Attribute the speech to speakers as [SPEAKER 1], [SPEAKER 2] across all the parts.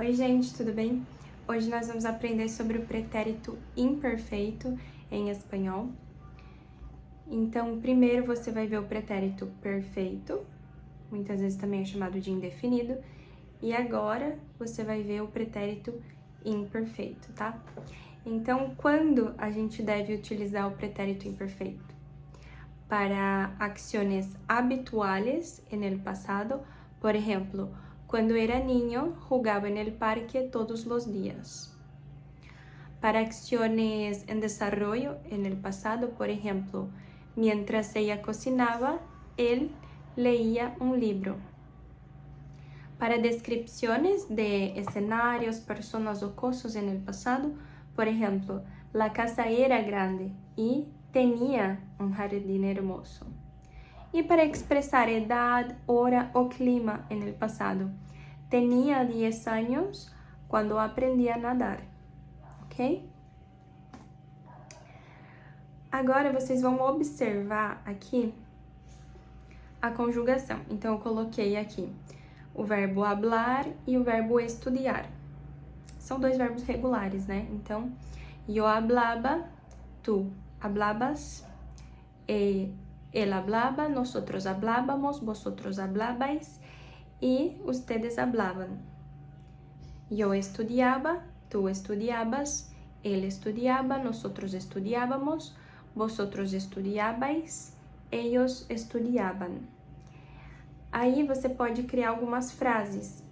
[SPEAKER 1] Oi, gente, tudo bem? Hoje nós vamos aprender sobre o pretérito imperfeito em espanhol. Então, primeiro você vai ver o pretérito perfeito, muitas vezes também é chamado de indefinido, e agora você vai ver o pretérito imperfeito, tá? Então, quando a gente deve utilizar o pretérito imperfeito? Para acciones habituales en el pasado, por ejemplo, cuando era niño jugaba en el parque todos los días. Para acciones en desarrollo en el pasado, por ejemplo, mientras ella cocinaba, él leía un libro. Para descripciones de escenarios, personas o cosas en el pasado, por ejemplo, la casa era grande y tenía un jardín hermoso. Y para expresar edad, hora o clima en el pasado, tenía 10 años cuando aprendí a nadar, ok? Agora vocês vão observar aqui a conjugação. Então eu coloquei aqui o verbo hablar e o verbo estudiar. São dois verbos regulares, né? Então, yo hablaba, tú hablabas, él hablaba, nosotros hablábamos, vosotros hablabais y ustedes hablaban. Yo estudiaba, tú estudiabas, él estudiaba, nosotros estudiábamos, vosotros estudiabais, ellos estudiaban. Aí você pode criar algumas frases.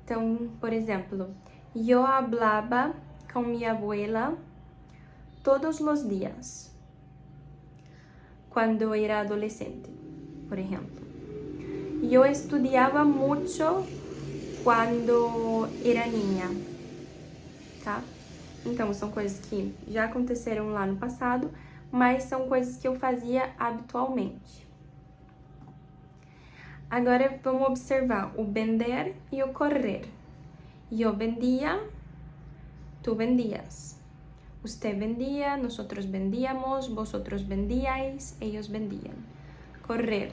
[SPEAKER 1] Então, por exemplo, yo hablaba con mi abuela todos los días cuando era adolescente, por ejemplo. Yo estudiaba mucho quando era niña, tá? Então, são coisas que já aconteceram lá no passado, mas são coisas que eu fazia habitualmente. Agora, vamos observar o vender e o correr. Yo vendía, tú vendías. Usted vendía, nosotros vendíamos, vosotros vendíais, ellos vendían. Correr.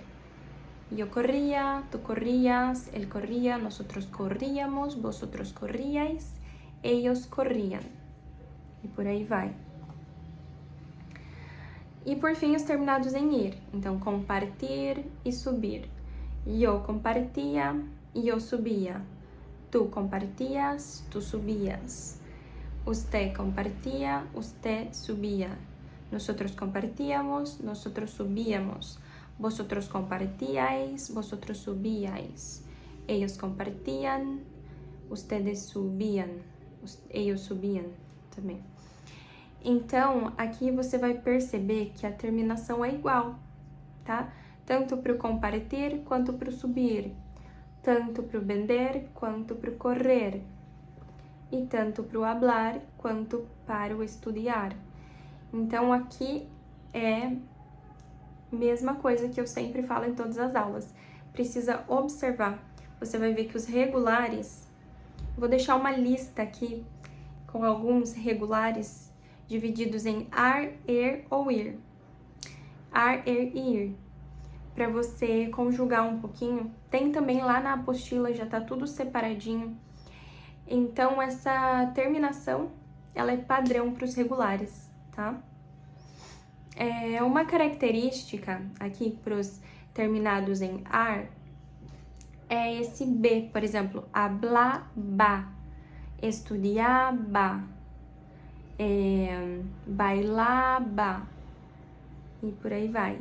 [SPEAKER 1] Yo corría, tú corrías, él corría, nosotros corríamos, vosotros corríais, ellos corrían. E por aí vai. E por fim, os terminados em ir. Então, compartir e subir. Yo compartía, yo subía. Tú compartías, tú subías. Usted compartía, usted subía. Nosotros compartíamos, nosotros subíamos. Vosotros compartíais, vosotros subíais. Ellos compartían, ustedes subían. Ellos subían também. Então, aqui você vai perceber que a terminação é igual, tá? Tanto para o compartir quanto para o subir. Tanto para o vender quanto para o correr. E tanto para o hablar quanto para o estudar. Então, aqui é a mesma coisa que eu sempre falo em todas as aulas. Precisa observar. Você vai ver que os regulares... Vou deixar uma lista aqui com alguns regulares divididos em ar, er ou ir. Ar, er e ir. Para você conjugar um pouquinho. Tem também lá na apostila, já tá tudo separadinho. Então, essa terminação, ela é padrão para os regulares, tá? Uma característica aqui para os terminados em ar é esse B, por exemplo, hablaba, estudiaba, bailaba e por aí vai.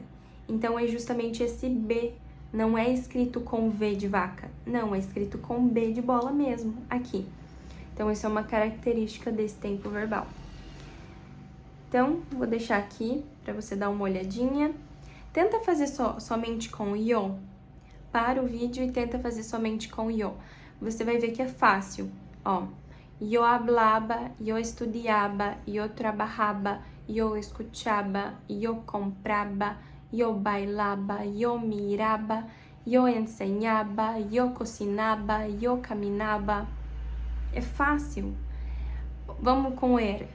[SPEAKER 1] Então, é justamente esse B, não é escrito com V de vaca, não, é escrito com B de bola mesmo, aqui. Então, isso é uma característica desse tempo verbal. Então, vou deixar aqui para você dar uma olhadinha. Tenta fazer somente com yo. Para o vídeo e tenta fazer somente com yo. Você vai ver que é fácil. Ó, yo hablaba, yo estudiaba, yo trabajaba, yo escuchaba, yo compraba, yo bailaba, yo miraba, yo enseñaba, yo cocinaba, yo caminaba. É fácil. Vamos com ele.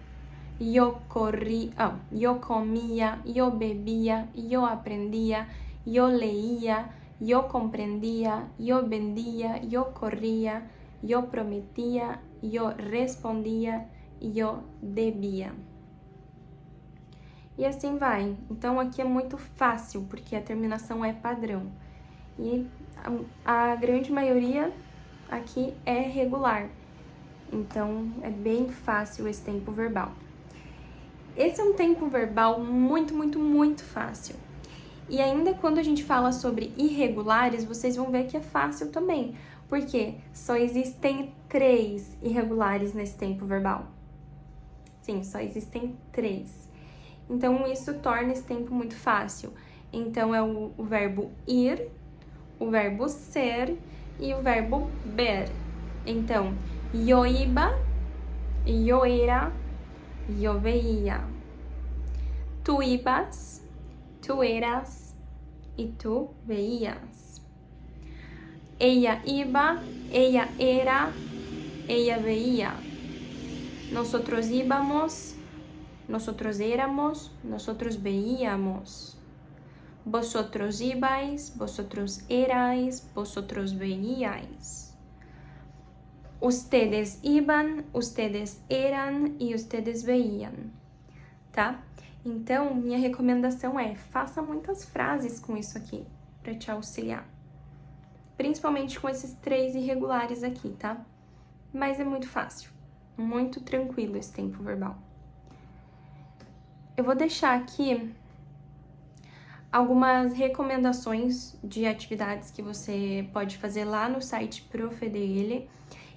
[SPEAKER 1] Yo corría, yo comía, yo bebía, yo aprendía, yo leía, yo comprendía, yo vendía, yo corría, yo prometia, yo respondia, yo debia. E assim vai. Então aqui é muito fácil, porque a terminação é padrão. E a grande maioria aqui é regular. Então é bem fácil esse tempo verbal. Esse é um tempo verbal muito fácil. E ainda quando a gente fala sobre irregulares, vocês vão ver que é fácil também, porque só existem 3 irregulares nesse tempo verbal. Sim, só existem 3. Então, isso torna esse tempo muito fácil. Então, é o verbo ir, o verbo ser e o verbo ver. Então, yo iba, yo era, yo veía. Tu ibas, tu eras y tu veías. Ella iba, ella era, ella veía. Nosotros íbamos, nosotros éramos, nosotros veíamos. Vosotros ibais, vosotros erais, vosotros veíais. Ustedes iban, ustedes eran e ustedes veían. Tá? Então, minha recomendação é: faça muitas frases com isso aqui para te auxiliar. Principalmente com esses 3 irregulares aqui, tá? Mas é muito fácil, muito tranquilo esse tempo verbal. Eu vou deixar aqui algumas recomendações de atividades que você pode fazer lá no site ProfEDL.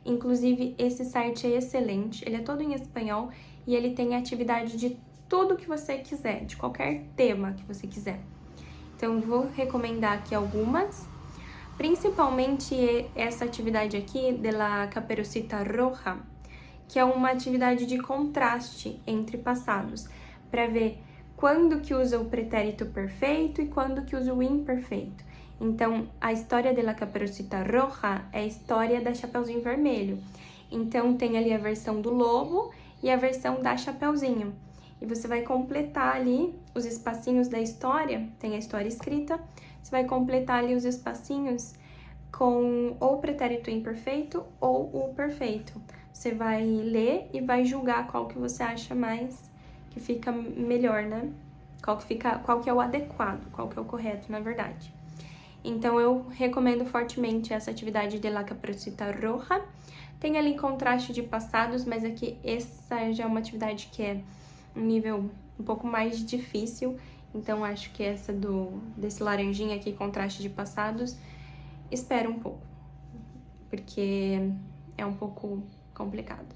[SPEAKER 1] Inclusive, esse site é excelente, ele é todo em espanhol e ele tem atividade de tudo que você quiser, de qualquer tema que você quiser. Então, eu vou recomendar aqui algumas, principalmente essa atividade aqui, de la Caperucita Roja, que é uma atividade de contraste entre passados, para ver quando que usa o pretérito perfeito e quando que usa o imperfeito. Então, a história de la Caperucita Roja é a história da Chapeuzinho Vermelho. Então, tem ali a versão do lobo e a versão da Chapeuzinho. E você vai completar ali os espacinhos da história, tem a história escrita, você vai completar ali os espacinhos com ou o pretérito imperfeito ou o perfeito. Você vai ler e vai julgar qual que você acha mais que fica melhor, né? Qual que é o adequado, qual que é o correto, na verdade. Então, eu recomendo fortemente essa atividade de la Caperucita Roja. Tem ali contraste de passados, mas aqui essa já é uma atividade que é um nível um pouco mais difícil. Então, acho que essa desse laranjinha aqui, contraste de passados, espera um pouco, porque é um pouco complicado.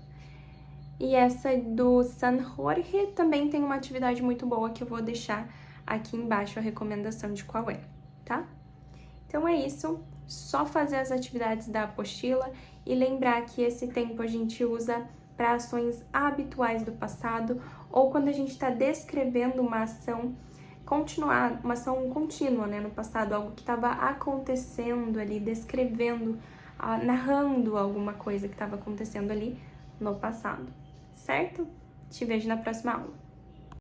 [SPEAKER 1] E essa do San Jorge também tem uma atividade muito boa que eu vou deixar aqui embaixo a recomendação de qual é, tá? Então é isso, só fazer as atividades da apostila e lembrar que esse tempo a gente usa para ações habituais do passado ou quando a gente está descrevendo uma ação uma ação contínua, né, no passado, algo que estava acontecendo ali, descrevendo, narrando alguma coisa que estava acontecendo ali no passado, certo? Te vejo na próxima aula.